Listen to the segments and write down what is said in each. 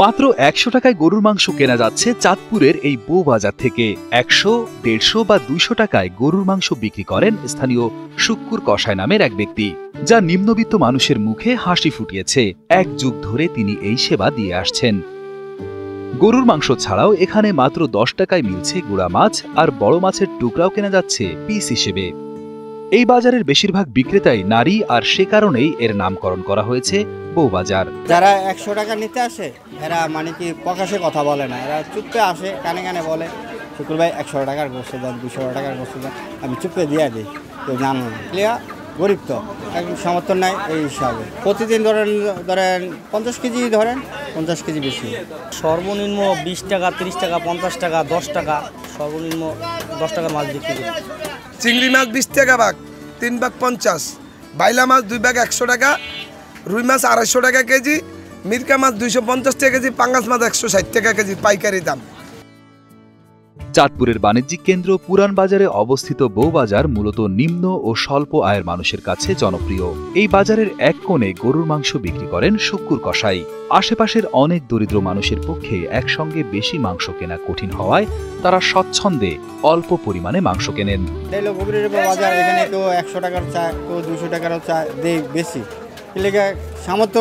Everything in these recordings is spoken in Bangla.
মাত্র ১০০ টাকায় গরুর মাংস কেনা যাচ্ছে চাঁদপুরের এই বউবাজার থেকে। ১০০, ১৫০ বা ২০০ টাকায় গরুর মাংস বিক্রি করেন স্থানীয় শুক্কুর কসাই নামের এক ব্যক্তি, যা নিম্নবিত্ত মানুষের মুখে হাসি ফুটিয়েছে। এক যুগ ধরে তিনি এই সেবা দিয়ে আসছেন। গরুর মাংস ছাড়াও এখানে মাত্র ১০ টাকায় মিলছে গুড়া মাছ, আর বড় মাছের টুকরাও কেনা যাচ্ছে পিস হিসেবে। এই বাজারের বেশিরভাগ বিক্রেতাই নারী, আর সে কারণেই এর নামকরণ করা হয়েছে বউবাজার। যারা ১০০ টাকা নিতে আসে এরা মানে কি প্রকাশে কথা বলে না, এরা চুপে আসে, কানে কানে বলে শুক্র ভাই ১০০ টাকার গোস্ত দেন, ২০০ টাকার গোস্ত দেন, আমি চুপে দিয়ে দিই। কেউ জানো না, গরিব তো একদম সমর্থন নাই। এই হিসাবে প্রতিদিন ধরেন ৫০ কেজি, ধরেন ৫০ কেজি বেশি। সর্বনিম্ন ২০ টাকা, ৩০ টাকা, ৫০ টাকা, ১০ টাকা, সর্বনিম্ন ১০ টাকার মাছ বিক্রি করি। চিংড়ি মাছ ২০ টাকা ভাগ, ৩ ভাগ ৫০, বাইলা মাছ ২ ভাগ ১০০ টাকা, রুই মাছ ২৫০ টাকা কেজি, মিরকা মাছ ২৫০ টাকা কেজি, পাঙ্গাস মাছ ১৬০ টাকা কেজি পাইকারি দাম। চাঁদপুরের বাণিজ্যিক কেন্দ্র পুরান বাজারে অবস্থিত বউবাজার মূলত নিম্ন ও স্বল্প আয়ের মানুষের কাছে জনপ্রিয়। এই বাজারের এক কোণে গরুর মাংস বিক্রি করেন শুক্কুর কসাই। আশেপাশের অনেক দরিদ্র মানুষের পক্ষে একসঙ্গে বেশি মাংস কেনা কঠিন হওয়ায় তারা স্বচ্ছন্দে অল্প পরিমাণে মাংস কেনেন। বাজার এখানে কেউ ১০০ টাকার চায়, কেউ ২০০ টাকারও চায়, দেয় বেশি, সামর্থ্য,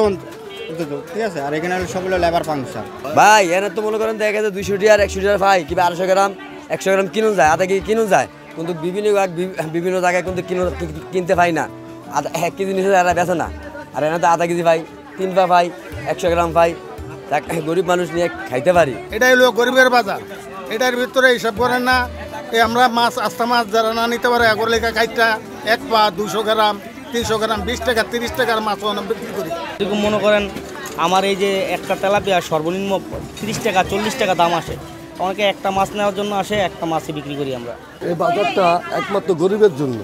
ঠিক আছে। আর এখানে সবগুলো লেবার ফাংশন ভাই, এনে তো মনে করেন দেখা যায় ২০০ টাকা ১০০ টাকা পাই, কিংবা ২৫০ গ্রাম ১০০ গ্রাম কিনুন যায়, আধা কেজি কিনুন যায়, কিন্তু বিভিন্ন জায়গায় কিন্তু কিনতে পাই না। ১ কেজি নিচে এরা বেছে না, আর এনে তো আধা কেজি পাই, ৩ পা পাই, ১০০ গ্রাম পাই, গরিব মানুষ নিয়ে খাইতে পারি। এটাই হলো গরিবের বাজার। এটার ভিতরে হিসাব করেন না, আমরা মাছ আস্তা মাছ যারা না নিতে পারে আগর লেখা খাইটা ১ পা ২০০ গ্রাম ৩০০ গ্রাম ২০ টাকা ৩০ টাকার মাছ বিক্রি করি। এরকম মনে করেন আমার এই যে একটা তেলাপিয়া সর্বনিম্ন ৩০ টাকা ৪০ টাকা দাম আসে, অনেকে একটা মাছ নেওয়ার জন্য আসে, একটা মাছই বিক্রি করি আমরা। এই বাজারটা একমাত্র গরিবের জন্য,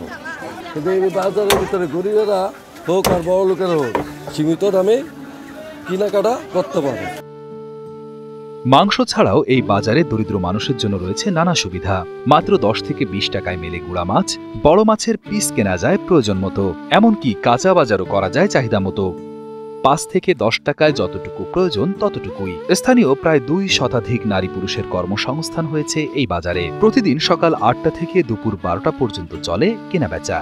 কিন্তু এই বাজারের ভিতরে গরিবেরা হোক আর বড় লোকেরা হোক সীমিত দামে কেনাকাটা করতে পারে। মাংস ছাড়াও এই বাজারে দরিদ্র মানুষের জন্য রয়েছে নানা সুবিধা। মাত্র ১০ থেকে ২০ টাকায় মেলে গুড়া মাছ, বড় মাছের পিস কেনা যায় প্রয়োজন মতো, এমনকি কাঁচা বাজারও করা যায় চাহিদা মতো। ৫ থেকে ১০ টাকায় যতটুকু প্রয়োজন ততটুকুই। স্থানীয় প্রায় ২ শতাধিক নারী পুরুষের কর্মসংস্থান হয়েছে এই বাজারে। প্রতিদিন সকাল ৮টা থেকে দুপুর ১২টা পর্যন্ত চলে কেনাবেচা।